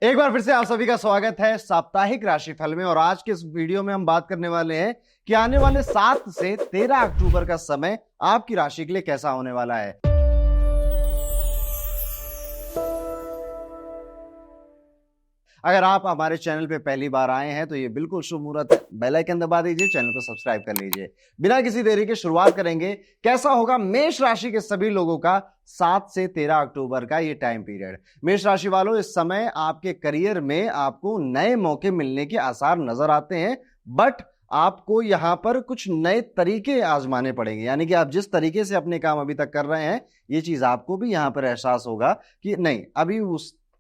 एक बार फिर से आप सभी का स्वागत है साप्ताहिक राशिफल में। और आज के इस वीडियो में हम बात करने वाले हैं कि आने वाले 7 से 13 अक्टूबर का समय आपकी राशि के लिए कैसा होने वाला है। अगर आप हमारे चैनल पे पहली बार आए हैं तो ये बिल्कुल शुभ मुहूर्त है, बेल आइकन दबा दीजिए, चैनल को सब्सक्राइब कर लीजिए। बिना किसी देरी के शुरुआत करेंगे कैसा होगा मेष राशि के सभी लोगों का 7 से 13 अक्टूबर का ये टाइम पीरियड। मेष राशि वालों, इस समय आपके करियर में आपको नए मौके मिलने के आसार नजर आते हैं, बट आपको यहां पर कुछ नए तरीके आजमाने पड़ेंगे। यानी कि आप जिस तरीके से अपने काम अभी तक कर रहे हैं, ये चीज आपको भी यहां पर एहसास होगा कि नहीं, अभी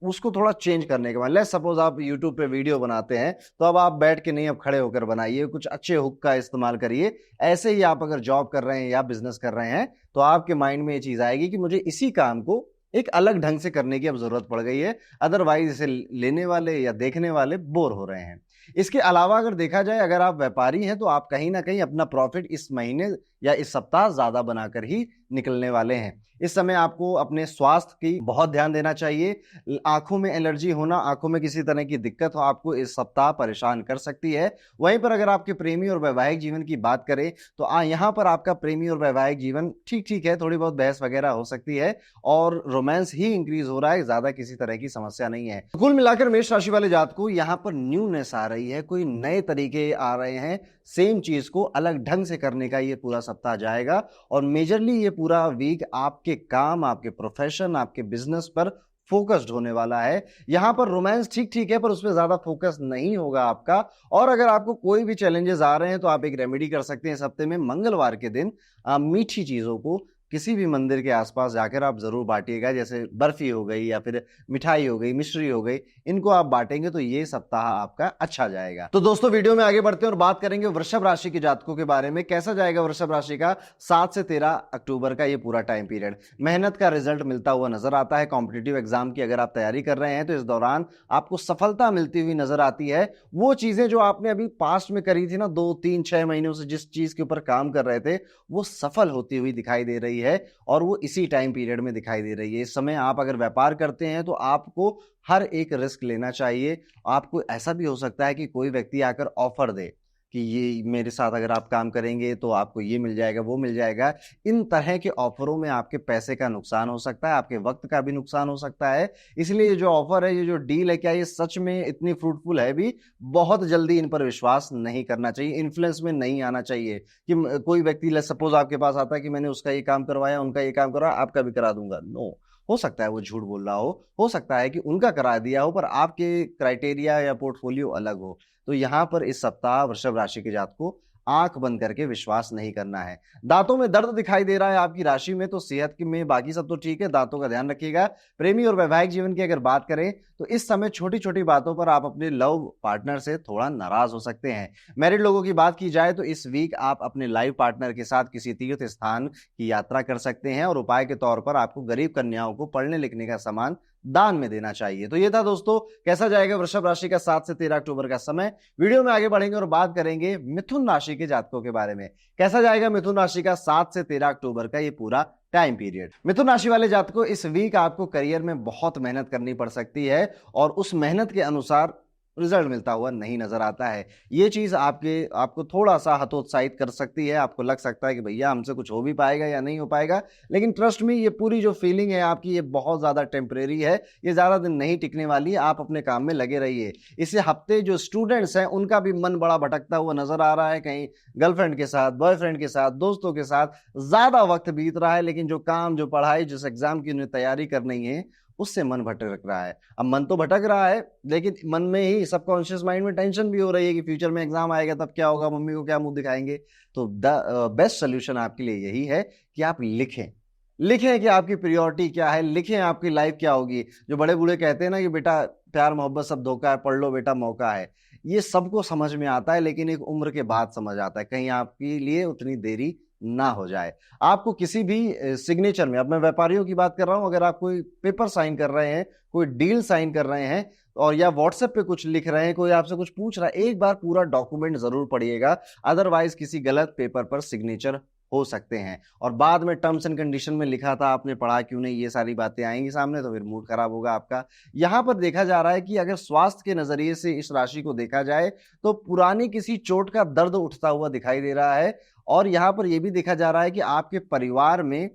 उसको थोड़ा चेंज करने के बाद, लेट्स सपोज आप YouTube पे वीडियो बनाते हैं तो अब आप बैठ के नहीं, अब खड़े होकर बनाइए, कुछ अच्छे हुक का इस्तेमाल करिए। ऐसे ही आप अगर जॉब कर रहे हैं या बिजनेस कर रहे हैं तो आपके माइंड में ये चीज आएगी कि मुझे इसी काम को एक अलग ढंग से करने की अब जरूरत पड़ गई है, अदरवाइज इसे लेने वाले या देखने वाले बोर हो रहे हैं। इसके अलावा अगर देखा जाए, अगर आप व्यापारी हैं तो आप कहीं ना कहीं अपना प्रॉफिट इस महीने या इस सप्ताह ज्यादा बनाकर ही निकलने वाले हैं। इस समय आपको अपने स्वास्थ्य की बहुत ध्यान देना चाहिए। आंखों में एलर्जी होना, आंखों में किसी तरह की दिक्कत हो, आपको इस सप्ताह परेशान कर सकती है। वहीं पर अगर आपके प्रेमी और वैवाहिक जीवन की बात करें तो यहाँ पर आपका प्रेमी और वैवाहिक जीवन ठीक ठीक है, थोड़ी बहुत बहस वगैरह हो सकती है और रोमांस ही इंक्रीज हो रहा है, ज्यादा किसी तरह की समस्या नहीं है। कुल मिलाकर मेष राशि वाले जात को यहाँ पर न्यूनेस आ रही है, कोई नए तरीके आ रहे हैं, सेम चीज को अलग ढंग से करने का ये पूरा सप्ताह जाएगा। और मेजरली ये पूरा वीक आपके काम, आपके प्रोफेशन, आपके बिजनेस पर फोकस्ड होने वाला है। यहां पर रोमांस ठीक ठीक है, पर उस पर ज्यादा फोकस नहीं होगा आपका। और अगर आपको कोई भी चैलेंजेस आ रहे हैं तो आप एक रेमेडी कर सकते हैं इस हफ्ते में, मंगलवार के दिन मीठी चीजों को किसी भी मंदिर के आसपास जाकर आप जरूर बांटिएगा। जैसे बर्फी हो गई या फिर मिठाई हो गई, मिश्री हो गई, इनको आप बांटेंगे तो ये सप्ताह आपका अच्छा जाएगा। तो दोस्तों, वीडियो में आगे बढ़ते हैं और बात करेंगे वृषभ राशि के जातकों के बारे में। कैसा जाएगा वृषभ राशि का 7 से 13 अक्टूबर का ये पूरा टाइम पीरियड। मेहनत का रिजल्ट मिलता हुआ नजर आता है। कॉम्पिटिटिव एग्जाम की अगर आप तैयारी कर रहे हैं तो इस दौरान आपको सफलता मिलती हुई नजर आती है। वो चीजें जो आपने अभी पास्ट में करी थी ना, 2 3 6 महीनों से जिस चीज के ऊपर काम कर रहे थे, वो सफल होती हुई दिखाई दे रही है और वो इसी टाइम पीरियड में दिखाई दे रही है। इस समय आप अगर व्यापार करते हैं तो आपको हर एक रिस्क लेना चाहिए। आपको ऐसा भी हो सकता है कि कोई व्यक्ति आकर ऑफर दे कि ये मेरे साथ अगर आप काम करेंगे तो आपको ये मिल जाएगा, वो मिल जाएगा। इन तरह के ऑफरों में आपके पैसे का नुकसान हो सकता है, आपके वक्त का भी नुकसान हो सकता है। इसलिए ये जो ऑफर है, ये जो डील है, क्या ये सच में इतनी फ्रूटफुल है भी? बहुत जल्दी इन पर विश्वास नहीं करना चाहिए, इन्फ्लुएंस में नहीं आना चाहिए कि कोई व्यक्ति सपोज आपके पास आता है कि मैंने उसका ये काम करवाया, उनका ये काम करवाया, आपका भी करा दूंगा। नो, हो सकता है वो झूठ बोल रहा हो सकता है कि उनका करा दिया हो पर आपके क्राइटेरिया या पोर्टफोलियो अलग हो। तो यहां पर इस सप्ताह वृषभ राशि के जातक को आंख बंद करके विश्वास नहीं करना है। दांतों में दर्द दिखाई दे रहा है आपकी राशि में, तो सेहत में बाकी सब तो ठीक है, दांतों का ध्यान रखिएगा। प्रेमी और वैवाहिक जीवन की अगर बात करें तो इस समय छोटी छोटी बातों पर आप अपने लव पार्टनर से थोड़ा नाराज हो सकते हैं। मैरिड लोगों की बात की जाए तो इस वीक आप अपने लाइफ पार्टनर के साथ किसी तीर्थ स्थान की यात्रा कर सकते हैं और उपाय के तौर पर आपको गरीब कन्याओं को पढ़ने लिखने का सामान दान में देना चाहिए। तो ये था दोस्तों, कैसा जाएगा वृषभ राशि का 7 से 13 अक्टूबर का समय। वीडियो में आगे बढ़ेंगे और बात करेंगे मिथुन राशि के जातकों के बारे में। कैसा जाएगा मिथुन राशि का 7 से 13 अक्टूबर का ये पूरा टाइम पीरियड। मिथुन राशि वाले जातकों, इस वीक आपको करियर में बहुत मेहनत करनी पड़ सकती है और उस मेहनत के अनुसार रिजल्ट मिलता हुआ नहीं नजर आता है। ये चीज आपको थोड़ा सा हतोत्साहित कर सकती है। आपको लग सकता है कि भैया हमसे कुछ हो भी पाएगा या नहीं हो पाएगा, लेकिन ट्रस्ट में ये पूरी जो फीलिंग है आपकी, ये बहुत ज्यादा टेम्परेरी है, ये ज्यादा दिन नहीं टिकने वाली है। आप अपने काम में लगे रहिए। इस हफ्ते जो स्टूडेंट्स हैं उनका भी मन बड़ा भटकता हुआ नजर आ रहा है, कहीं गर्लफ्रेंड के साथ, बॉयफ्रेंड के साथ, दोस्तों के साथ ज्यादा वक्त बीत रहा है, लेकिन जो काम, जो पढ़ाई, जिस एग्जाम की उन्हें तैयारी करनी है, उससे मन भटक रहा है। अब मन तो भटक रहा है, लेकिन मन में ही सबकॉन्शियस माइंड में टेंशन भी हो रही है कि फ्यूचर में एग्जाम आएगा तब क्या होगा, मम्मी को क्या मुंह दिखाएंगे। तो द बेस्ट सोल्यूशन आपके लिए यही है कि आप लिखें कि आपकी प्रायोरिटी क्या है, लिखें आपकी लाइफ क्या होगी। जो बड़े बूढ़े कहते हैं ना कि बेटा प्यार मोहब्बत सब धोखा है, पढ़ लो बेटा मौका है, ये सबको समझ में आता है, लेकिन एक उम्र के बाद समझ आता है, कहीं आपके लिए उतनी देरी ना हो जाए। आपको किसी भी सिग्नेचर में, अब मैं व्यापारियों की बात कर रहा हूं, अगर आप कोई पेपर साइन कर रहे हैं, कोई डील साइन कर रहे हैं और या व्हाट्सएप पे कुछ लिख रहे हैं, कोई आपसे कुछ पूछ रहा है, एक बार पूरा डॉक्यूमेंट जरूर पढ़िएगा, अदरवाइज किसी गलत पेपर पर सिग्नेचर हो सकते हैं। और बाद में टर्म्स एंड कंडीशन में लिखा था, आपने पढ़ा क्यों नहीं, ये सारी बातें आएंगी सामने तो फिर मूड खराब होगा आपका। यहां पर देखा जा रहा है कि अगर स्वास्थ्य के नजरिए से इस राशि को देखा जाए तो पुरानी किसी चोट का दर्द उठता हुआ दिखाई दे रहा है। और यहां पर यह भी देखा जा रहा है कि आपके परिवार में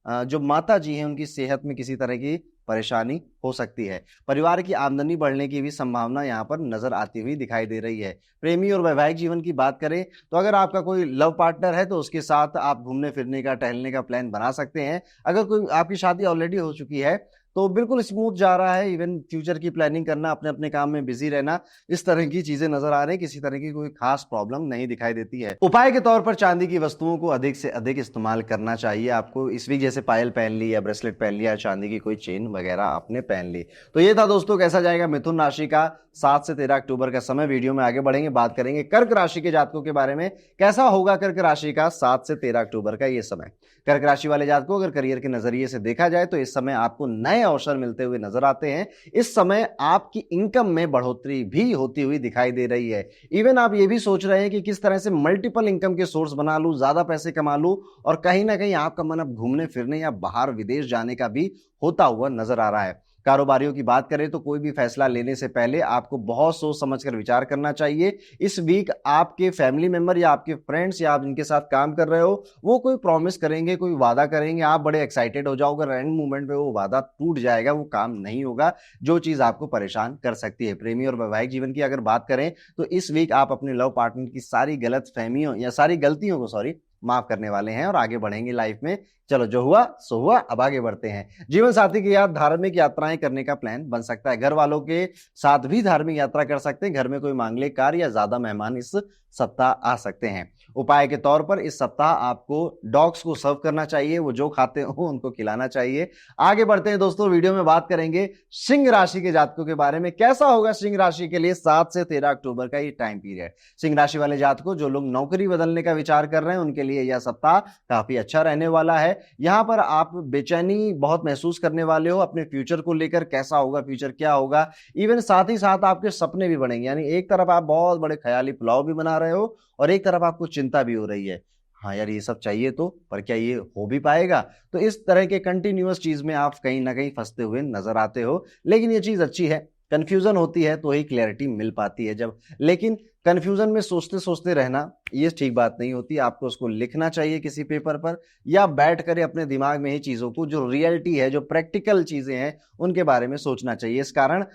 जो माता जी हैं उनकी सेहत में किसी तरह की परेशानी हो सकती है। परिवार की आमदनी बढ़ने की भी संभावना यहां पर नजर आती हुई दिखाई दे रही है। प्रेमी और वैवाहिक जीवन की बात करें तो अगर आपका कोई लव पार्टनर है तो उसके साथ आप घूमने फिरने का, टहलने का प्लान बना सकते हैं। अगर कोई आपकी शादी ऑलरेडी हो चुकी है तो बिल्कुल स्मूथ जा रहा है। इवन फ्यूचर की प्लानिंग करना, अपने अपने काम में बिजी रहना, इस तरह की चीजें नजर आ रही हैं। किसी तरह की कोई खास प्रॉब्लम नहीं दिखाई देती है। उपाय के तौर पर चांदी की वस्तुओं को अधिक से अधिक इस्तेमाल करना चाहिए आपको इस वीक। जैसे पायल पहन ली या ब्रेसलेट पहन लिया, चांदी की कोई चेन वगैरह आपने पहन ली। तो ये था दोस्तों कैसा जाएगा मिथुन राशि का 7 से 13 अक्टूबर का समय। वीडियो में आगे बढ़ेंगे, बात करेंगे कर्क राशि के जातकों के बारे में। कैसा होगा कर्क राशि का 7 से 13 अक्टूबर का ये समय। कर्क राशि वाले जातकों अगर करियर के नजरिए से देखा जाए तो इस समय आपको नए अवसर मिलते हुए नजर आते हैं। इस समय आपकी इनकम में बढ़ोतरी भी होती हुई दिखाई दे रही है। इवन आप ये भी सोच रहे हैं कि किस तरह से मल्टीपल इनकम के सोर्स बना लूं, ज्यादा पैसे कमा लूं। और कहीं ना कहीं आपका मन अब घूमने फिरने या बाहर विदेश जाने का भी होता हुआ नजर आ रहा है। कारोबारियों की बात करें तो कोई भी फैसला लेने से पहले आपको बहुत सोच समझकर विचार करना चाहिए। इस वीक आपके फैमिली मेंबर या आपके फ्रेंड्स या आप जिनके साथ काम कर रहे हो वो कोई प्रॉमिस करेंगे, कोई वादा करेंगे, आप बड़े एक्साइटेड हो जाओगे, एंड मोमेंट पे वो वादा टूट जाएगा, वो काम नहीं होगा, जो चीज आपको परेशान कर सकती है। प्रेमी और वैवाहिक जीवन की अगर बात करें तो इस वीक आप अपने लव पार्टनर की सारी गलत फहमियों या सारी गलतियों को माफ करने वाले हैं और आगे बढ़ेंगे लाइफ में। चलो जो हुआ सो हुआ, अब आगे बढ़ते हैं। जीवन साथी के साथ धार्मिक यात्राएं करने का प्लान बन सकता है। घर वालों के साथ भी धार्मिक यात्रा कर सकते हैं। घर में कोई मांगलिक कार्य या ज्यादा मेहमान इस सप्ताह आ सकते हैं। उपाय के तौर पर इस सप्ताह आपको डॉग्स को सर्व करना चाहिए, वो जो खाते हो उनको खिलाना चाहिए। आगे बढ़ते हैं दोस्तों, वीडियो में बात करेंगे सिंह राशि के जातकों के बारे में। कैसा होगा सिंह राशि के लिए 7 से 13 अक्टूबर का ये टाइम पीरियड। सिंह राशि वाले जातकों, जो लोग नौकरी बदलने का विचार कर रहे हैं उनके लिए यह सप्ताह काफी अच्छा रहने वाला है। यहां पर आप बेचैनी बहुत महसूस करने वाले हो अपने फ्यूचर को लेकर, कैसा होगा फ्यूचर, क्या होगा। इवन साथ ही साथ आपके सपने भी बढ़ेंगे, यानी एक तरफ आप बहुत बड़े ख्याली पुलाव भी बना रहे हो और एक तरफ आपको चिंता भी हो रही है। हाँ यार ये सब चाहिए तो, पर क्या ये हो भी पाएगा। तो इस तरह के कंटिन्यूअस चीज में आप कहीं ना कहीं फंसते हुए नजर आते हो। लेकिन ये चीज अच्छी है, कंफ्यूजन होती है तो ही क्लैरिटी मिल पाती है जब। लेकिन कंफ्यूजन में सोचते सोचते रहना ये ठीक बात नहीं होती। आपको उसको लिखना चाहिए किसी पेपर पर या बैठ कर अपने दिमाग में ही चीजों को, जो रियलिटी है, जो प्रैक्टिकल चीजें हैं, उनके बारे में सोचना चाहिए। इस कारण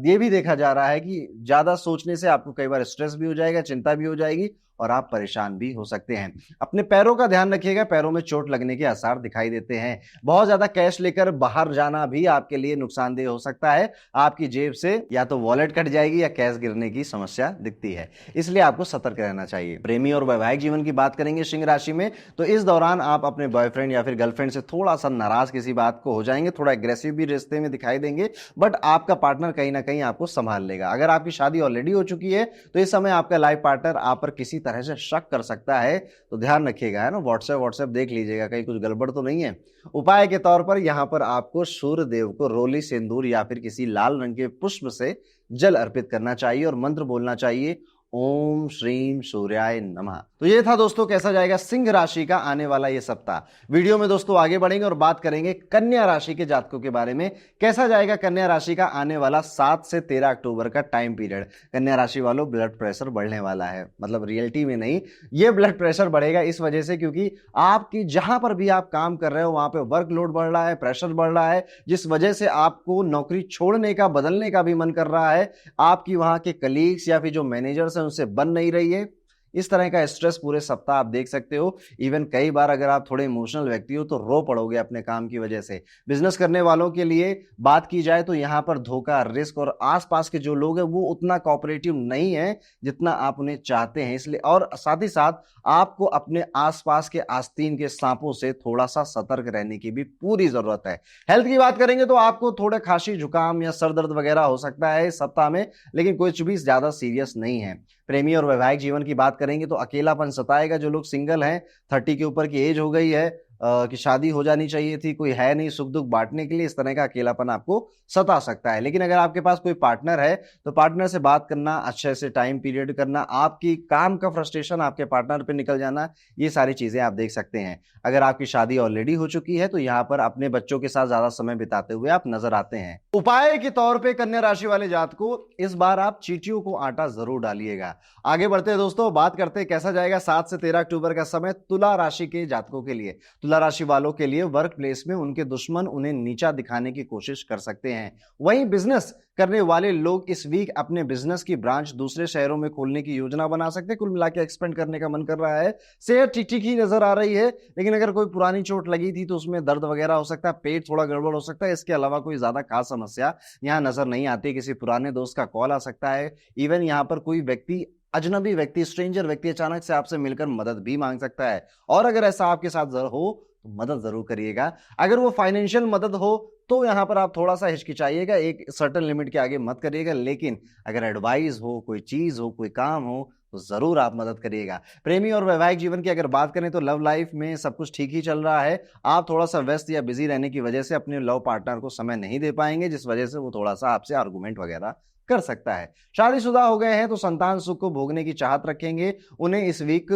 ये भी देखा जा रहा है कि ज्यादा सोचने से आपको कई बार स्ट्रेस भी हो जाएगा, चिंता भी हो जाएगी और आप परेशान भी हो सकते हैं। अपने पैरों का ध्यान रखिएगा, पैरों में चोट लगने के आसार दिखाई देते हैं। बहुत ज्यादा कैश लेकर बाहर जाना भी आपके लिए नुकसानदेह हो सकता है। आपकी जेब से या तो वॉलेट कट जाएगी या कैश गिरने की समस्या दिखती है, इसलिए आपको सतर्क रहना चाहिए। प्रेमी और वैवाहिक जीवन की बात करेंगे सिंह राशि में तो इस दौरान आप अपने बॉयफ्रेंड या फिर गर्लफ्रेंड से थोड़ा सा नाराज किसी बात को हो जाएंगे, थोड़ा एग्रेसिव भी रिश्ते में दिखाई देंगे, बट आपका पार्टनर कहीं ना कहीं आपको संभाल लेगा। अगर आपकी शादी ऑलरेडी हो चुकी है तो इस समय आपका लाइफ पार्टनर आप पर किसी तरह से शक कर सकता है, तो ध्यान रखिएगा, है ना। व्हाट्सएप देख लीजिएगा कहीं कुछ गड़बड़ तो नहीं है। उपाय के तौर पर यहां पर आपको सूर्य देव को रोली सिंदूर या फिर किसी लाल रंग के पुष्प से जल अर्पित करना चाहिए और मंत्र बोलना चाहिए, ओम श्रीम सूर्याय नमः। तो ये था दोस्तों कैसा जाएगा सिंह राशि का आने वाला ये सप्ताह। वीडियो में दोस्तों आगे बढ़ेंगे और बात करेंगे कन्या राशि के जातकों के बारे में। कैसा जाएगा कन्या राशि का आने वाला 7 से 13 अक्टूबर का टाइम पीरियड। कन्या राशि वालों, ब्लड प्रेशर बढ़ने वाला है, मतलब रियलिटी में नहीं, ये ब्लड प्रेशर बढ़ेगा इस वजह से क्योंकि आपकी जहां पर भी आप काम कर रहे हो वहां पे वर्कलोड बढ़ रहा है, प्रेशर बढ़ रहा है, जिस वजह से आपको नौकरी छोड़ने का, बदलने का भी मन कर रहा है। आपकी वहां के कलीग्स या फिर जो मैनेजर्स हैं उनसे बन नहीं रही है। इस तरह का स्ट्रेस पूरे सप्ताह आप देख सकते हो। इवन कई बार अगर आप थोड़े इमोशनल व्यक्ति हो तो रो पड़ोगे अपने काम की वजह से। बिजनेस करने वालों के लिए बात की जाए तो यहां पर धोखा, रिस्क और आसपास के जो लोग हैं वो उतना कोऑपरेटिव नहीं है जितना आप उन्हें चाहते हैं, इसलिए और साथ ही साथ आपको अपने आसपास के आस्तीन के सांपों से थोड़ा सा सतर्क रहने की भी पूरी जरूरत है। हेल्थ की बात करेंगे तो आपको थोड़ा खांसी, जुकाम या सर दर्द वगैरह हो सकता है इस सप्ताह में, लेकिन कुछ भी ज्यादा सीरियस नहीं है। प्रेमी और वैवाहिक जीवन की बात करेंगे तो अकेलापन सताएगा। जो लोग सिंगल हैं, 30 के ऊपर की एज हो गई है, कि शादी हो जानी चाहिए थी, कोई है नहीं सुख दुख बांटने के लिए, इस तरह का अकेलापन आपको सता सकता है। लेकिन अगर आपके पास कोई पार्टनर है तो पार्टनर से बात करना, अच्छे से टाइम पीरियड करना, आपकी काम का फ्रस्ट्रेशन आपके पार्टनर पे निकल जाना, ये सारी चीजें आप देख सकते हैं। अगर आपकी शादी ऑलरेडी हो चुकी है तो यहाँ पर अपने बच्चों के साथ ज्यादा समय बिताते हुए आप नजर आते हैं। उपाय के तौर पे कन्या राशि वाले जात को इस बार आप चींटियों को आटा जरूर डालिएगा। आगे बढ़ते हैं दोस्तों, बात करते हैं कैसा जाएगा 7 से 13 अक्टूबर का समय तुला राशि के जातकों के लिए। तुला राशि वालों के लिए वर्क प्लेस में उनके दुश्मन उन्हें नीचा दिखाने की कोशिश कर सकते हैं। वहीं बिजनेस करने वाले लोग इस वीक अपने बिजनेस की ब्रांच दूसरे शहरों में खोलने की योजना बना सकते हैं। कुल मिला के एक्सपेंड करने का मन कर रहा है। सेहत ठीक ठीक ही नजर आ रही है, लेकिन अगर कोई पुरानी चोट लगी थी तो उसमें दर्द वगैरह हो सकता है, पेट थोड़ा गड़बड़ हो सकता है। इसके अलावा कोई ज्यादा खास समस्या यहाँ नजर नहीं आती। किसी पुराने दोस्त का कॉल आ सकता है। इवन यहाँ पर कोई व्यक्ति, अजनबी व्यक्ति, स्ट्रेंजर व्यक्ति अचानक से आपसे मिलकर मदद भी मांग सकता है। और अगर ऐसा आपके साथ हो तो मदद जरूर करिएगा। अगर वो फाइनेंशियल मदद हो तो यहां पर आप थोड़ा सा हिचकिचाइएगा, एक सर्टेन लिमिट के आगे मत करिएगा। लेकिन अगर एडवाइस हो, कोई चीज हो, कोई काम हो तो जरूर आप मदद करिएगा। प्रेमी और वैवाहिक जीवन की अगर बात करें तो लव लाइफ में सब कुछ ठीक ही चल रहा है। आप थोड़ा सा व्यस्त या बिजी रहने की वजह से अपने लव पार्टनर को समय नहीं दे पाएंगे, जिस वजह से वो थोड़ा सा आपसे आर्गुमेंट वगैरह कर सकता है। शादीशुदा हो गए हैं तो संतान सुख को भोगने की चाहत रखेंगे। उन्हें इस वीक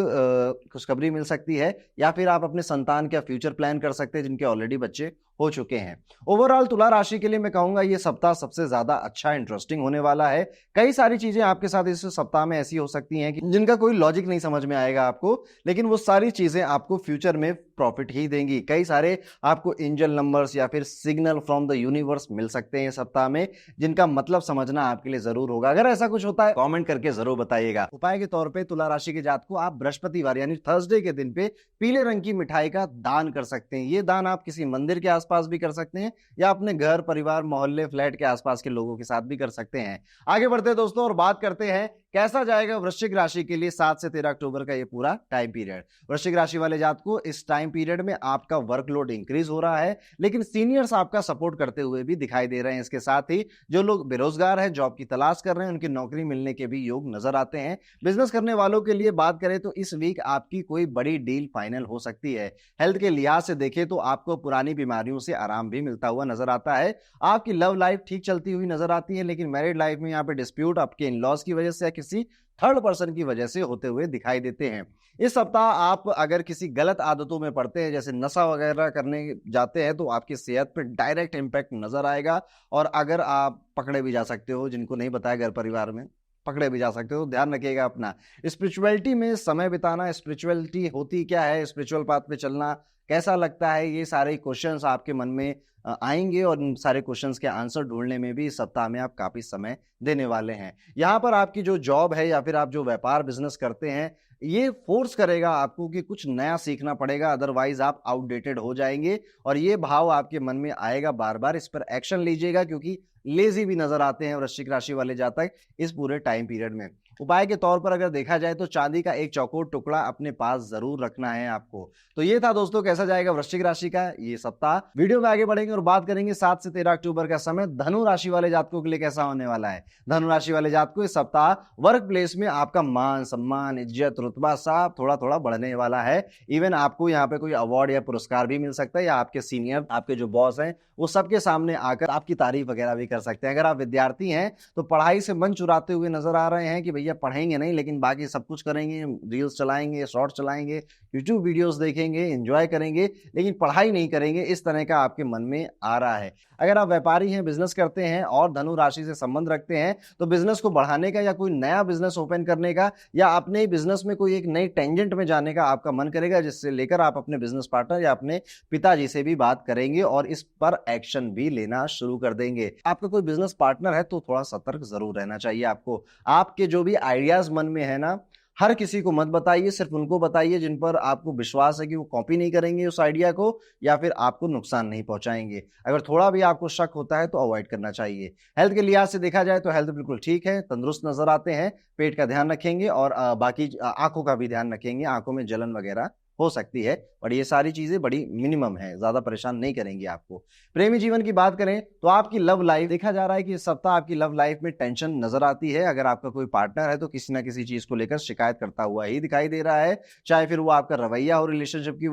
खुशखबरी मिल सकती है, या फिर आप अपने संतान का फ्यूचर प्लान कर सकते हैं जिनके ऑलरेडी बच्चे हो चुके हैं। ओवरऑल तुला राशि के लिए मैं कहूंगा ये सप्ताह सबसे ज्यादा अच्छा इंटरेस्टिंग होने वाला है। कई सारी चीजें आपके साथ इस सप्ताह में ऐसी हो सकती हैं कि जिनका कोई लॉजिक नहीं समझ में आएगा आपको, लेकिन वो सारी चीजें आपको फ्यूचर में प्रॉफिट ही देंगी। कई सारे आपको एंजल नंबर्स या फिर सिग्नल फ्रॉम द यूनिवर्स मिल सकते हैं सप्ताह में, जिनका मतलब समझना आपके लिए जरूर होगा। अगर ऐसा कुछ होता है कमेंट करके जरूर बताइएगा। उपाय के तौर पे तुला राशि के जातक को आप बृहस्पतिवार यानी थर्सडे के दिन पे पीले रंग की मिठाई का दान कर सकते हैं। ये दान आप किसी मंदिर के आसपास भी कर सकते हैं या अपने घर, परिवार, मोहल्ले, फ्लैट के आसपास के लोगों के साथ भी कर सकते हैं। आगे बढ़ते हैं दोस्तों और बात करते हैं कैसा जाएगा वृश्चिक राशि के लिए 7 से 13 अक्टूबर का ये पूरा टाइम पीरियड। वृश्चिक राशि वाले जातक को इस टाइम पीरियड में आपका वर्कलोड इंक्रीज हो रहा है, लेकिन सीनियर्स आपका सपोर्ट करते हुए भी दिखाई दे रहे हैं। इसके साथ ही जो लोग बेरोजगार हैं, जॉब की तलाश कर रहे हैं, उनकी नौकरी मिलने के भी योग नजर आते हैं। बिजनेस करने वालों के लिए बात करें तो इस वीक आपकी कोई बड़ी डील फाइनल हो सकती है। हेल्थ के लिहाज से देखें तो आपको पुरानी बीमारियों से आराम भी मिलता हुआ नजर आता है। आपकी लव लाइफ ठीक चलती हुई नजर आती है, लेकिन मैरिड लाइफ में यहाँ पे डिस्प्यूट आपके इन लॉज की वजह से या किसी थर्ड पर्सन की वजह से होते हुए दिखाई देते हैं। इस सप्ताह आप अगर किसी गलत आदतों में पड़ते हैं, जैसे नशा वगैरह करने जाते हैं, तो आपकी सेहत पर डायरेक्ट इंपैक्ट नजर आएगा। और अगर आप पकड़े भी जा सकते हो, जिनको नहीं बताया घर परिवार में पकड़े भी जा सकते हो, ध्यान रखिएगा अपना। स्पिरिचुअलिटी में समय बिताना, स्पिरिचुअलिटी होती क्या है, स्पिरिचुअल पाथ पे चलना कैसा लगता है, ये सारे क्वेश्चंस आपके मन में आएंगे और इन सारे क्वेश्चंस के आंसर ढूंढने में भी इस सप्ताह में आप काफी समय देने वाले हैं। यहाँ पर आपकी जो जॉब है या फिर आप जो व्यापार बिजनेस करते हैं, ये फोर्स करेगा आपको कि कुछ नया सीखना पड़ेगा, अदरवाइज आप आउटडेटेड हो जाएंगे। और ये भाव आपके मन में आएगा बार बार, इस पर एक्शन लीजिएगा, क्योंकि लेजी भी नजर आते हैं वृश्चिक राशि वाले जातक इस पूरे टाइम पीरियड में। उपाय के तौर पर अगर देखा जाए तो चांदी का एक चौकोर टुकड़ा अपने पास जरूर रखना है आपको। तो ये था दोस्तों कैसा जाएगा वृश्चिक राशि का ये सप्ताह। वीडियो में आगे बढ़ेंगे और बात करेंगे 7 से 13 अक्टूबर का समय धनु राशि वाले जातकों के लिए कैसा होने वाला है। धनु राशि वाले जातकों इस सप्ताह वर्क प्लेस में आपका मान सम्मान, इज्जत, रुतबा सब थोड़ा थोड़ा बढ़ने वाला है। इवन आपको यहाँ पे कोई अवार्ड या पुरस्कार भी मिल सकता है, या आपके सीनियर, आपके जो बॉस हैं, वो सबके सामने आकर आपकी तारीफ वगैरह भी कर सकते हैं। अगर आप विद्यार्थी हैं तो पढ़ाई से मन चुराते हुए नजर आ रहे हैं कि भैया पढ़ेंगे नहीं लेकिन बाकी सब कुछ करेंगे, रील्स चलाएंगे, शॉर्ट चलाएंगे, यूट्यूब वीडियोस देखेंगे, एंजॉय करेंगे, लेकिन पढ़ाई नहीं करेंगे, इस तरह का आपके मन में आ रहा है। अगर आप व्यापारी हैं, बिजनेस करते हैं और धनु राशि से संबंध रखते हैं, तो बिजनेस को बढ़ाने का या कोई नया बिजनेस ओपन करने का या अपने ही बिजनेस में कोई एक नई टेंजेंट में जाने का आपका मन करेगा, जिससे लेकर आप अपने बिजनेस पार्टनर या अपने पिताजी से भी बात करेंगे और इस पर एक्शन भी लेना शुरू कर देंगे। आपका कोई बिजनेस पार्टनर है तो थोड़ा सतर्क जरूर रहना चाहिए आपको। आपके जो भी आइडियाज मन में है ना, हर किसी को मत बताइए, सिर्फ उनको बताइए जिन पर आपको विश्वास है कि वो कॉपी नहीं करेंगे उस आइडिया को या फिर आपको नुकसान नहीं पहुंचाएंगे। अगर थोड़ा भी आपको शक होता है तो अवॉइड करना चाहिए। हेल्थ के लिहाज से देखा जाए तो हेल्थ बिल्कुल ठीक है, तंदुरुस्त नजर आते हैं। पेट का ध्यान रखेंगे और बाकी आंखों का भी ध्यान रखेंगे। आंखों में जलन वगैरह हो सकती है, और ये सारी चीजें बड़ी मिनिमम है, ज्यादा परेशान नहीं करेंगी आपको। प्रेमी जीवन की बात करें तो आपकी लव लाइफ, देखा जा रहा है कि इस सप्ताह आपकी लव लाइफ में टेंशन नजर आती है। अगर आपका कोई पार्टनर है तो किसी ना किसी चीज को लेकर शिकायत करता हुआ ही दिखाई दे रहा है, चाहे फिर वो आपका रवैया हो रिलेशनशिप की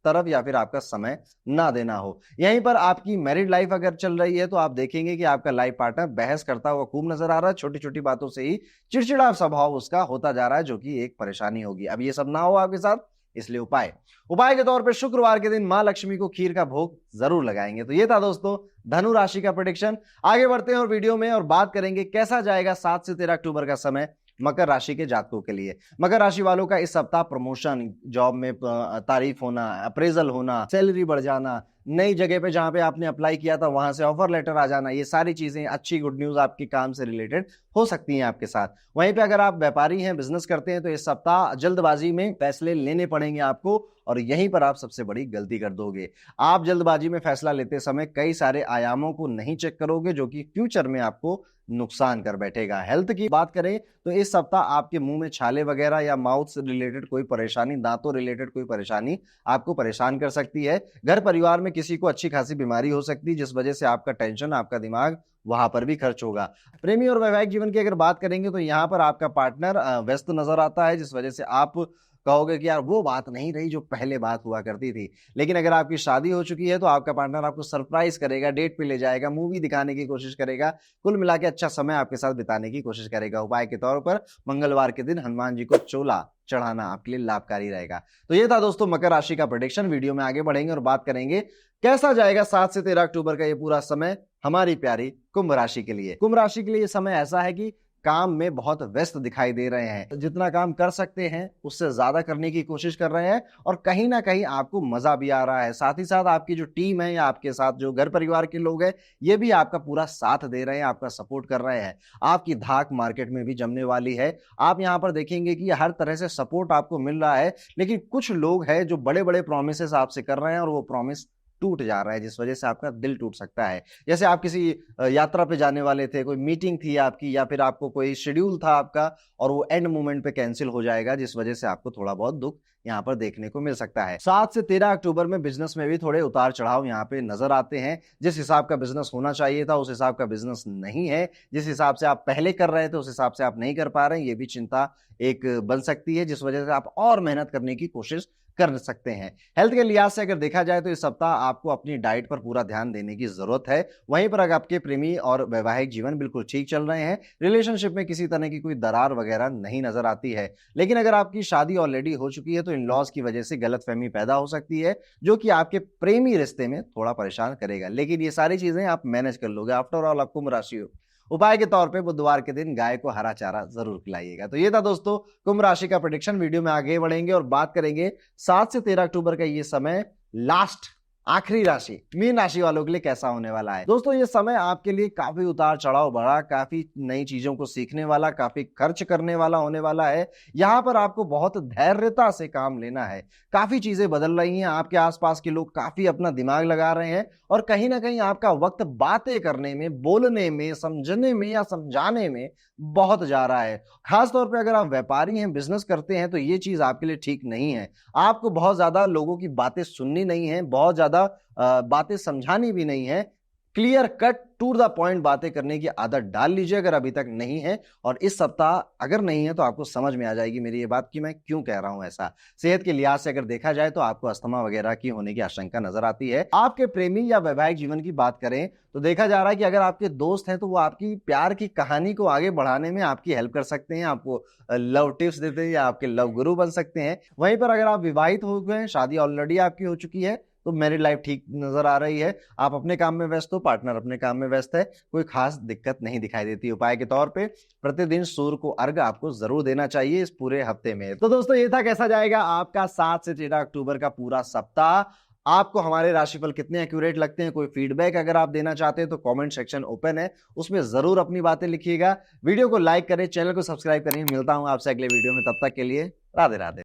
तरफ या फिर आपका समय ना देना हो। यहीं पर आपकी मैरिड लाइफ अगर चल रही है तो आप देखेंगे कि आपका लाइफ पार्टनर बहस करता हुआ खूब नजर आ रहा है, छोटी छोटी बातों से ही चिड़चिड़ा स्वभाव उसका होता जा रहा है, जो कि एक परेशानी होगी। अब ये सब ना हो आपके साथ, इसलिए उपाय के तौर पे शुक्रवार के दिन मां लक्ष्मी को खीर का भोग जरूर लगाएंगे। तो ये था दोस्तों धनु राशि का प्रेडिक्शन। आगे बढ़ते हैं और वीडियो में और बात करेंगे कैसा जाएगा 7 से 13 अक्टूबर का समय मकर राशि के जातकों के लिए। मकर राशि वालों का इस सप्ताह प्रमोशन, जॉब में तारीफ होना, अप्रेजल होना, सैलरी बढ़ जाना, नई जगह पे जहां पे आपने अप्लाई किया था वहां से ऑफर लेटर आ जाना, ये सारी चीजें अच्छी गुड न्यूज आपके काम से रिलेटेड हो सकती हैं आपके साथ। वहीं पे अगर आप व्यापारी हैं, बिजनेस करते हैं, तो इस सप्ताह जल्दबाजी में फैसले लेने पड़ेंगे आपको और यहीं पर आप सबसे बड़ी गलती कर दोगे। आप जल्दबाजी में फैसला लेते समय कई सारे आयामों को नहीं चेक करोगे, जो कि फ्यूचर में आपको नुकसान कर बैठेगा। हेल्थ की बात करें तो इस सप्ताह आपके मुंह में छाले वगैरह या माउथ से रिलेटेड कोई परेशानी, दांतों रिलेटेड कोई परेशानी आपको परेशान कर सकती है। घर परिवार में किसी को अच्छी खासी बीमारी हो सकती है, जिस वजह से आपका टेंशन, आपका दिमाग वहां पर भी खर्च होगा। प्रेमी और वैवाहिक जीवन की अगर बात करेंगे तो यहाँ पर आपका पार्टनर व्यस्त नजर आता है, जिस वजह से आप कहोगे कि यार वो बात नहीं रही जो पहले बात हुआ करती थी। लेकिन अगर आपकी शादी हो चुकी है तो आपका पार्टनर आपको सरप्राइज करेगा, डेट पे ले जाएगा, मूवी दिखाने की कोशिश करेगा, कुल मिला के अच्छा समय आपके साथ बिताने की कोशिश करेगा। उपाय के तौर पर मंगलवार के दिन हनुमान जी को चोला चढ़ाना आपके लिए लाभकारी रहेगा। तो ये था दोस्तों मकर राशि का प्रेडिक्शन। वीडियो में आगे बढ़ेंगे और बात करेंगे कैसा जाएगा 7 से 13 अक्टूबर का ये पूरा समय हमारी प्यारी कुंभ राशि के लिए। कुंभ राशि के लिए ये समय ऐसा है कि काम में बहुत व्यस्त दिखाई दे रहे हैं, जितना काम कर सकते हैं उससे ज्यादा करने की कोशिश कर रहे हैं और कहीं ना कहीं आपको मजा भी आ रहा है। साथ ही साथ आपकी जो टीम है या आपके साथ जो घर परिवार के लोग हैं, ये भी आपका पूरा साथ दे रहे हैं, आपका सपोर्ट कर रहे हैं। आपकी धाक मार्केट में भी जमने वाली है। आप यहाँ पर देखेंगे कि हर तरह से सपोर्ट आपको मिल रहा है, लेकिन कुछ लोग हैं जो बड़े बड़े प्रॉमिसेस आपसे कर रहे हैं और वो प्रॉमिस टूट जा रहा है, जिस वजह से आपका दिल टूट सकता है। जैसे आप किसी यात्रा पे जाने वाले थे, कोई मीटिंग थी आपकी या फिर आपको कोई शेड्यूल था आपका और वो एंड मोमेंट पे कैंसिल हो जाएगा, जिस वजह से आपको थोड़ा बहुत दुख यहाँ पर देखने को मिल सकता है। 7 से 13 अक्टूबर में बिजनेस में भी थोड़े उतार चढ़ाव यहाँ पे नजर आते हैं। जिस हिसाब का बिजनेस होना चाहिए था उस हिसाब का बिजनेस नहीं है। जिस हिसाब से आप पहले कर रहे थे उस हिसाब से आप नहीं कर पा रहे हैं, ये भी चिंता एक बन सकती है, जिस वजह से आप और मेहनत करने की कोशिश कर सकते हैं। हेल्थ के लिहाज से अगर देखा जाए तो इस सप्ताह आपको अपनी डाइट पर पूरा ध्यान देने की जरूरत है। वहीं पर अगर आपके प्रेमी और वैवाहिक जीवन बिल्कुल ठीक चल रहे हैं, रिलेशनशिप में किसी तरह की कोई दरार वगैरह नहीं नजर आती है। लेकिन अगर आपकी शादी ऑलरेडी हो चुकी है तो इन लॉज की वजह से गलतफहमी पैदा हो सकती है, जो कि आपके प्रेमी रिश्ते में थोड़ा परेशान करेगा। लेकिन ये सारी चीजें आप मैनेज कर लोगे। आफ्टर ऑल आप कुंभ राशि हो। उपाय के तौर पे बुधवार के दिन गाय को हरा चारा जरूर खिलाइएगा। तो ये था दोस्तों कुंभ राशि का प्रेडिक्शन। वीडियो में आगे बढ़ेंगे और बात करेंगे 7 से 13 अक्टूबर का ये समय लास्ट आखिरी राशि मीन राशि वालों के लिए कैसा होने वाला है। दोस्तों ये समय आपके लिए काफी उतार चढ़ाव भरा, काफी नई चीजों को सीखने वाला, काफी खर्च करने वाला होने वाला है। यहाँ पर आपको बहुत धैर्यता से काम लेना है। काफी चीजें बदल रही हैं, आपके आसपास के लोग काफी अपना दिमाग लगा रहे हैं और कहीं ना कहीं आपका वक्त बातें करने में, बोलने में, समझने में या समझाने में बहुत जा रहा है। खासतौर पर अगर आप व्यापारी हैं, बिजनेस करते हैं, तो ये चीज आपके लिए ठीक नहीं है। आपको बहुत ज्यादा लोगों की बातें सुननी नहीं है, बहुत ज्यादा बातें समझानी भी नहीं है। Clear cut to the point बातें करने की आदत डाल लीजिए अगर अभी तक नहीं है। और इस सप्ताह अगर नहीं है तो आपको समझ में आ जाएगी मेरी ये बात कि मैं क्यों कह रहा हूं ऐसा। सेहत के लिहाज से अगर देखा जाए तो आपको अस्थमा वगैरह की होने की आशंका नजर आती है। आपके प्रेमी या वैवाहिक जीवन की बात करें तो देखा जा रहा है कि अगर आपके दोस्त हैं तो वो आपकी प्यार की कहानी को आगे बढ़ाने में आपकी हेल्प कर सकते हैं, आपको लव टिप्स देते हैं या आपके लव गुरु बन सकते हैं। वहीं पर अगर आप विवाहित हो गए हैं, शादी ऑलरेडी आपकी हो चुकी है, तो मैरिड लाइफ ठीक नजर आ रही है। आप अपने काम में व्यस्त हो, पार्टनर अपने काम में व्यस्त है, कोई खास दिक्कत नहीं दिखाई देती। उपाय के तौर पे प्रतिदिन सूर्य को अर्घ आपको जरूर देना चाहिए इस पूरे हफ्ते में। तो दोस्तों ये था कैसा जाएगा आपका 7 से 13 अक्टूबर का पूरा सप्ताह। आपको हमारे राशिफल कितने एक्यूरेट लगते हैं, कोई फीडबैक अगर आप देना चाहते हैं तो कमेंट सेक्शन ओपन है, उसमें जरूर अपनी बातें लिखिएगा। वीडियो को लाइक करें, चैनल को सब्सक्राइब करें। मिलता हूं आपसे अगले वीडियो में, तब तक के लिए राधे राधे।